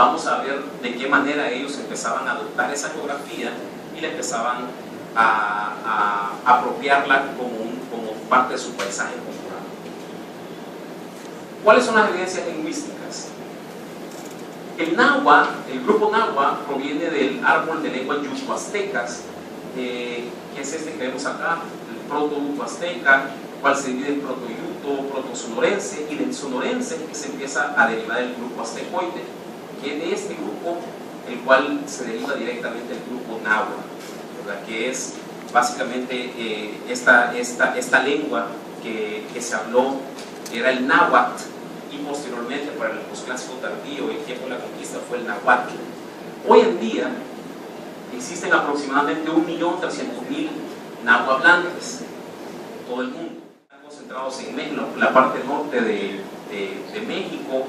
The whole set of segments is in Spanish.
vamos a ver de qué manera ellos empezaban a adoptar esa geografía y le empezaban a apropiarla como parte de su paisaje cultural. ¿Cuáles son las evidencias lingüísticas? El náhuatl, el grupo náhuatl, proviene del árbol de lengua yuxo-aztecas, que es este que vemos acá, el proto-yuxo-azteca, cual se divide en proto-yuto, proto-sonorense, y del sonorense que se empieza a derivar del grupo aztecoide, que es de este grupo el cual se deriva directamente del grupo náhuatl, ¿verdad? Que es básicamente esta lengua que se habló, que era el náhuatl, y posteriormente para el posclásico tardío, el tiempo de la conquista, fue el nahuatl. Hoy en día existen aproximadamente 1.300.000 nahuatlantes en todo el mundo. Están concentrados en México, la parte norte de México,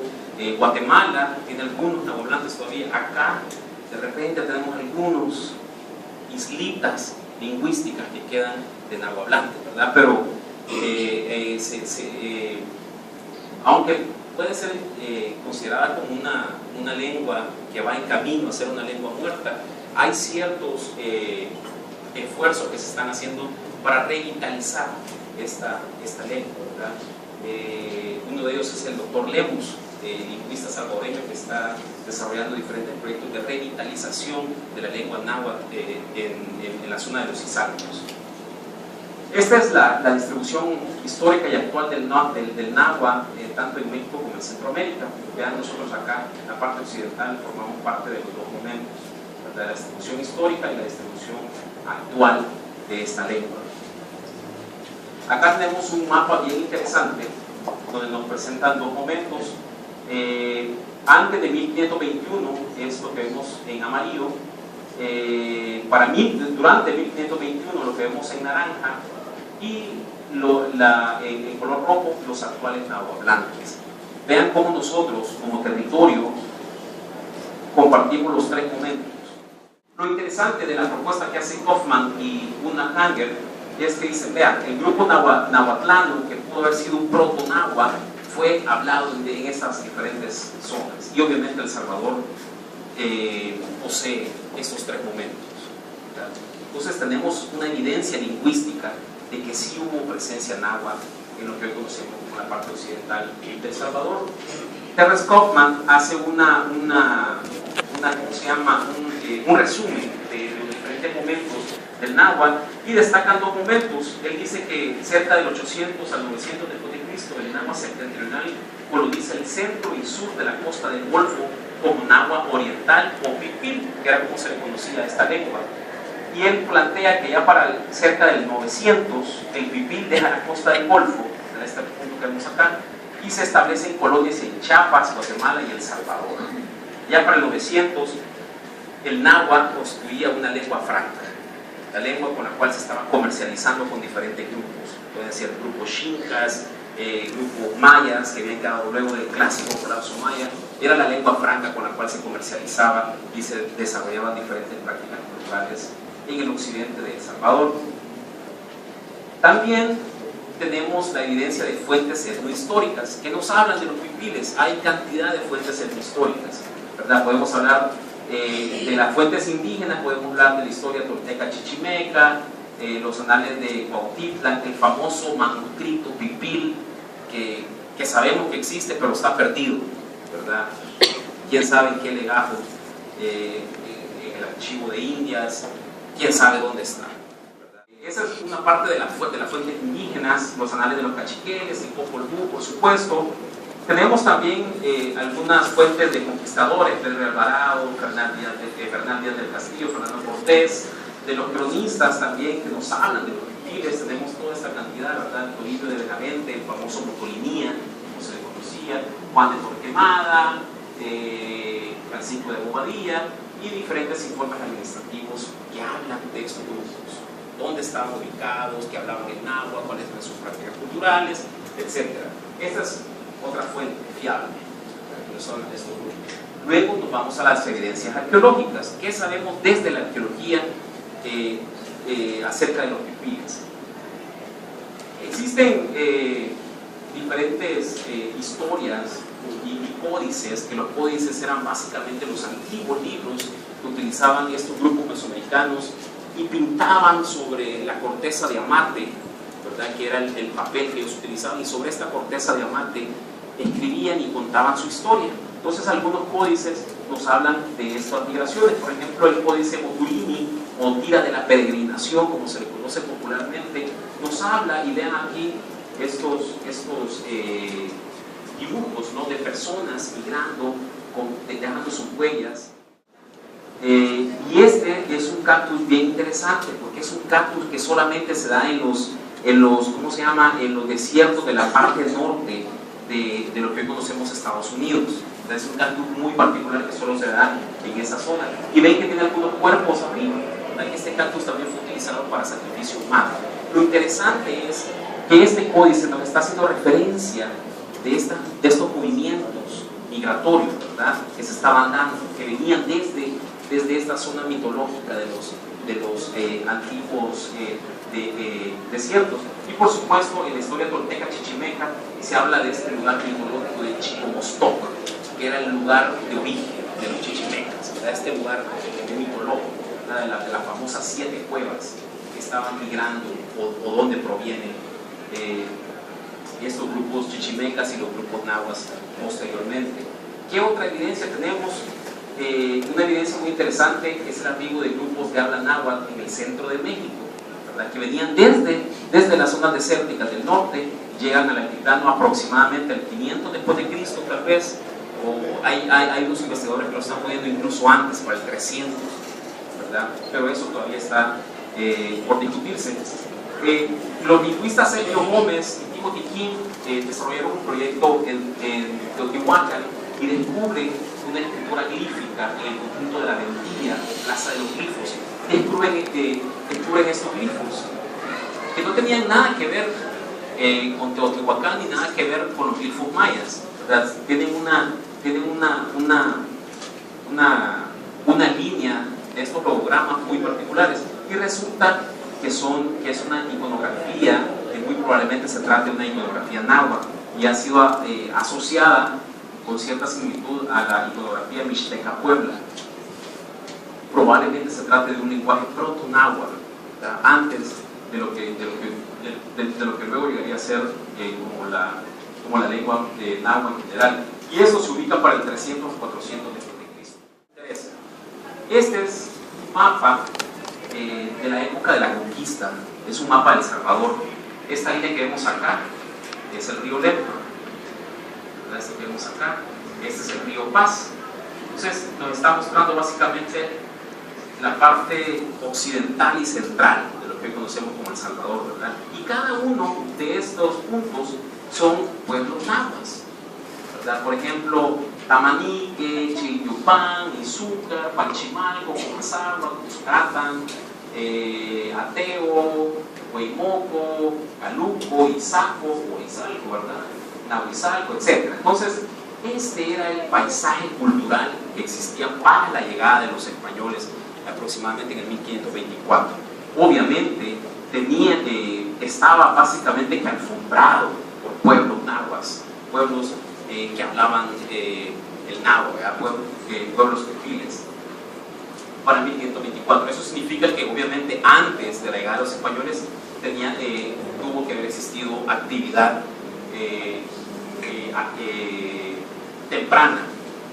Guatemala tiene algunos nahuatlantes todavía. Acá de repente tenemos algunos islitas lingüísticas que quedan de nahuatlante, ¿verdad? Pero aunque puede ser considerada como una lengua que va en camino a ser una lengua muerta, hay ciertos esfuerzos que se están haciendo para revitalizar esta lengua, ¿verdad? Uno de ellos es el doctor Lemus, lingüista salvadoreño, que está desarrollando diferentes proyectos de revitalización de la lengua náhuatl en la zona de los Izáculos. Esta es la distribución histórica y actual del náhuatl, tanto en México como en Centroamérica. Vean, nosotros acá, en la parte occidental, formamos parte de los dos momentos, ¿verdad? La distribución histórica y la distribución actual de esta lengua. Acá tenemos un mapa bien interesante, donde nos presentan dos momentos. Antes de 1521 es lo que vemos en amarillo. Para mí, durante 1521 lo que vemos en naranja, y en color rojo los actuales nahuatlantes. Vean cómo nosotros como territorio compartimos los tres momentos. Lo interesante de la propuesta que hace Kaufman y Gunnar Hanger es que dicen, vean, el grupo nahuatlano, que pudo haber sido un proto-náhuatl, fue hablado en esas diferentes zonas, y obviamente El Salvador posee estos tres momentos, ¿verdad? Entonces tenemos una evidencia lingüística de que sí hubo presencia náhuatl en lo que hoy conocemos como la parte occidental de El Salvador. Terence Kaufman hace ¿cómo se llama? Un resumen de los diferentes momentos del náhuatl, y destacan dos momentos. Él dice que cerca del 800 al 900 después de Cristo, el náhuatl septentrional coloniza el centro y sur de la costa del Golfo como náhuatl oriental o pipil, que era como se le conocía a esta lengua. Y él plantea que ya para cerca del 900 el pipil deja la costa del Golfo, en este punto que vemos acá, y se establecen colonias en Chiapas, Guatemala y El Salvador. Ya para el 900 el náhuatl constituía una lengua franca, la lengua con la cual se estaba comercializando con diferentes grupos. Pueden ser grupos xincas, grupos mayas, que habían quedado luego del clásico colapso maya. Era la lengua franca con la cual se comercializaba y se desarrollaban diferentes prácticas culturales en el occidente de El Salvador. También tenemos la evidencia de fuentes etnohistóricas que nos hablan de los pipiles. Hay cantidad de fuentes etnohistóricas, ¿verdad? Podemos hablar de las fuentes indígenas, podemos hablar de la historia tolteca chichimeca, los anales de Cuautitlan, el famoso manuscrito pipil que sabemos que existe pero está perdido, ¿verdad? Quién sabe en qué legajo, en el archivo de Indias, quién sabe dónde está, ¿verdad? Esa es una parte de las fuentes indígenas, los anales de los cachiqueles, el Popol Vuh, por supuesto. Tenemos también algunas fuentes de conquistadores, Pedro Alvarado, Fernán Díaz del Castillo, Fernando Cortés, de los cronistas también que nos hablan de los pipiles. Tenemos toda esta cantidad, ¿verdad? Toribio de Benavente, el famoso Motolinía, como se le conocía, Juan de Torquemada, Francisco de Bobadilla, y diferentes informes administrativos que hablan de estos grupos, dónde estaban ubicados, que hablaban el náhuatl, cuáles eran sus prácticas culturales, etc. Esta es otra fuente fiable que son estos grupos. Luego nos vamos a las evidencias arqueológicas. ¿Qué sabemos desde la arqueología acerca de los pipiles? Existen diferentes historias y códices, que los códices eran básicamente los antiguos libros que utilizaban estos grupos mesoamericanos y pintaban sobre la corteza de amate, ¿verdad? Que era el papel que ellos utilizaban, y sobre esta corteza de amate escribían y contaban su historia. Entonces algunos códices nos hablan de estas migraciones. Por ejemplo, el códice Moturini, o Tira de la Peregrinación, como se le conoce popularmente, nos habla, y vean aquí estos dibujos, ¿no?, de personas migrando, dejando sus huellas. Y este es un cactus bien interesante, porque es un cactus que solamente se da en los ¿cómo se llama?, en los desiertos de la parte norte de lo que hoy conocemos Estados Unidos. Es un cactus muy particular que solo se da en esa zona. Y ven que tiene algunos cuerpos arriba. Este cactus también fue utilizado para sacrificio humano. Lo interesante es que este códice nos está haciendo referencia de estos movimientos migratorios, ¿verdad?, que se estaban dando, que venían desde esta zona mitológica de los antiguos desiertos. Y por supuesto, en la historia tolteca chichimeca se habla de este lugar mitológico de Chicomostoc, que era el lugar de origen de los chichimecas, ¿verdad? Este lugar mitológico, ¿verdad?, de las famosas 7 cuevas que estaban migrando, o donde provienen estos grupos chichimecas y los grupos nahuas posteriormente. ¿Qué otra evidencia tenemos? Una evidencia muy interesante es el arribo de grupos de habla náhuatl en el centro de México, ¿verdad?, que venían desde las zonas desérticas del norte, llegan al altiplano aproximadamente al 500 después de Cristo, tal vez, o hay unos investigadores que lo están poniendo incluso antes, para el 300, ¿verdad? Pero eso todavía está por discutirse. Los lingüistas Sergio Gómez y Timothy King desarrollaron un proyecto en Teotihuacán y descubren una escritura glífica en el conjunto de la Vendilla, Plaza de los Glifos. Descubren estos glifos que no tenían nada que ver con Teotihuacán ni nada que ver con los glifos mayas, ¿verdad? Tienen una línea de estos logogramas muy particulares, y resulta que es una iconografía que muy probablemente se trate de una iconografía náhuatl, y ha sido asociada con cierta similitud a la iconografía mixteca Puebla. Probablemente se trate de un lenguaje proto-náhuatl, antes de lo que luego llegaría a ser como la lengua de náhuatl en general. Y eso se ubica para el 300 o 400 después de Cristo. Este es un mapa de la época de la conquista, es un mapa de El Salvador. Esta línea que vemos acá es el río Lempa, este que vemos acá, este es el río Paz. Entonces nos está mostrando básicamente la parte occidental y central de lo que hoy conocemos como El Salvador, ¿verdad? Y cada uno de estos puntos son pueblos náhuatl, ¿verdad? Por ejemplo, Tamanique, Chiltepán, Izúcar, Panchimalco, Comasagua, Cuscatán, Ateo, Huaymoco, Caluco, Izaco, ¿verdad?, Nahuizalco, etc. Entonces, este era el paisaje cultural que existía para la llegada de los españoles aproximadamente en el 1524. Obviamente estaba básicamente alfombrado por pueblos nahuas, pueblos que hablaban el náhuatl, pueblos tepiles, para 1524. Eso significa que obviamente antes de la llegada de los españoles tuvo que haber existido actividad temprana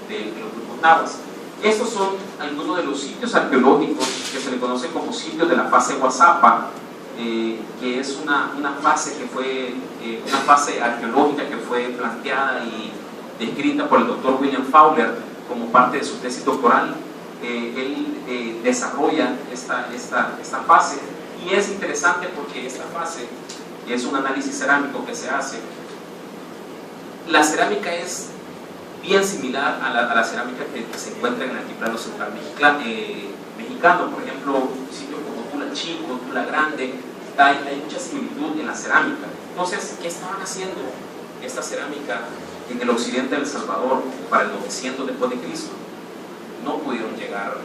de los grupos nahuas. Estos son algunos de los sitios arqueológicos que se le conocen como sitios de la fase Guazapa, que es una fase arqueológica que fue planteada y descrita por el doctor William Fowler como parte de su tesis doctoral. Él desarrolla esta fase, y es interesante porque esta fase es un análisis cerámico que se hace. La cerámica es bien similar a la cerámica que se encuentra en el altiplano central mexicano. Por ejemplo, sitios como Tula Chico, Tula Grande, hay mucha similitud en la cerámica. Entonces, ¿qué estaban haciendo esta cerámica en el occidente de El Salvador para el 900 después de Cristo? No pudieron llegar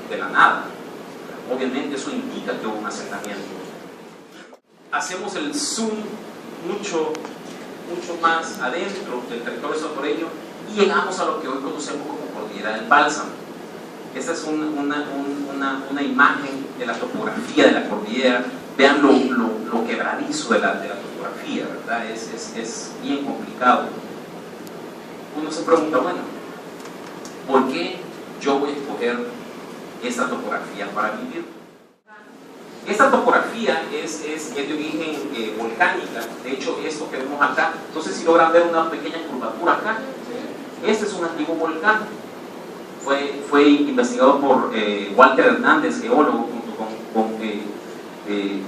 de la nada. Obviamente eso indica que hubo un asentamiento. Hacemos el zoom mucho mucho más adentro del territorio salvadoreño y llegamos a lo que hoy conocemos como Cordillera del Bálsamo. Esta es una imagen de la topografía de la cordillera. Vean lo quebradizo de la topografía, ¿verdad? Es bien complicado. Uno se pregunta, bueno, ¿por qué yo voy a escoger esta topografía para vivir? Esta topografía es de origen volcánica. De hecho, esto que vemos acá, entonces si logran ver una pequeña curvatura acá, este es un antiguo volcán. Fue investigado por Walter Hernández, geólogo, junto con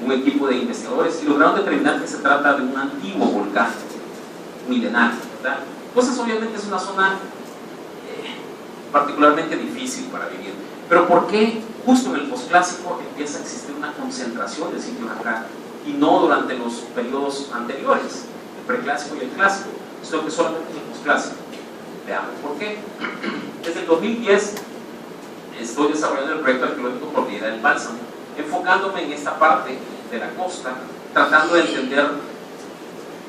un equipo de investigadores, y lograron determinar que se trata de un antiguo volcán milenario, ¿verdad? Entonces obviamente es una zona particularmente difícil para vivir. Pero ¿por qué justo en el posclásico empieza a existir una concentración de sitios acá y no durante los periodos anteriores, el preclásico y el clásico, sino que solamente en el posclásico? Veamos por qué. Desde el 2010 estoy desarrollando el proyecto arqueológico Cordillera del Bálsamo, enfocándome en esta parte de la costa, tratando de entender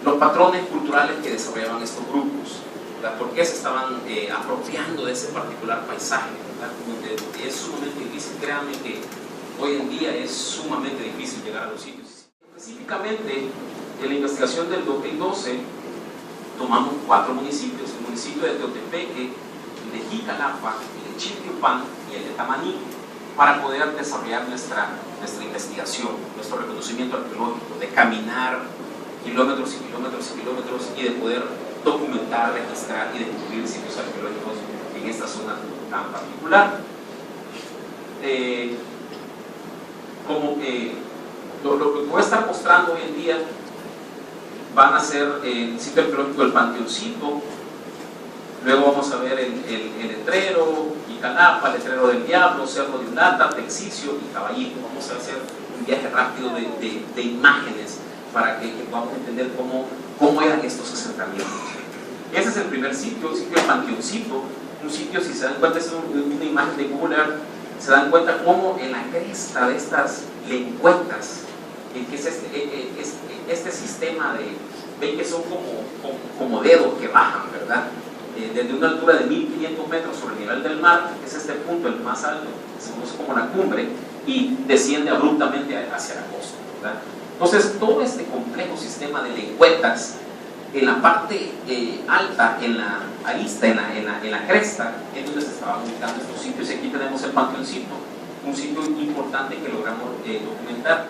los patrones culturales que desarrollaban estos grupos, ¿verdad? ¿Por qué se estaban apropiando de ese particular paisaje, ¿verdad? Donde es sumamente difícil, créanme que hoy en día es sumamente difícil llegar a los sitios. Específicamente, en la investigación del 2012, tomamos 4 municipios: el municipio de Teotepeque, el de Jicalapa, el de Chiltepán y el de Tamaní, para poder desarrollar nuestra investigación, nuestro reconocimiento arqueológico, de caminar kilómetros y kilómetros y kilómetros y de poder documentar, registrar y descubrir sitios arqueológicos en esta zona tan particular. Lo que voy a estar mostrando hoy en día van a ser el sitio arqueológico del Panteoncito, luego vamos a ver el letrero, Jicalapa, el letrero del Diablo, Cerro de Unata, Texicio y Caballito. Vamos a hacer un viaje rápido de imágenes para que podamos entender cómo eran estos asentamientos. Ese es el primer sitio, el sitio del Panteoncito, un sitio, si se dan cuenta, es una imagen de Google Earth, se dan cuenta cómo en la cresta de estas lengüetas, que es este sistema de, ven que son como dedos que bajan, ¿verdad? Desde una altura de 1500 metros sobre el nivel del mar, que es este punto, el más alto, que se conoce como la cumbre, y desciende abruptamente hacia la costa, ¿verdad? Entonces, todo este complejo sistema de lengüetas, en la parte alta, en la arista, en la cresta, es donde se estaban ubicando estos sitios. Y aquí tenemos el Panteoncito, un sitio importante que logramos documentar.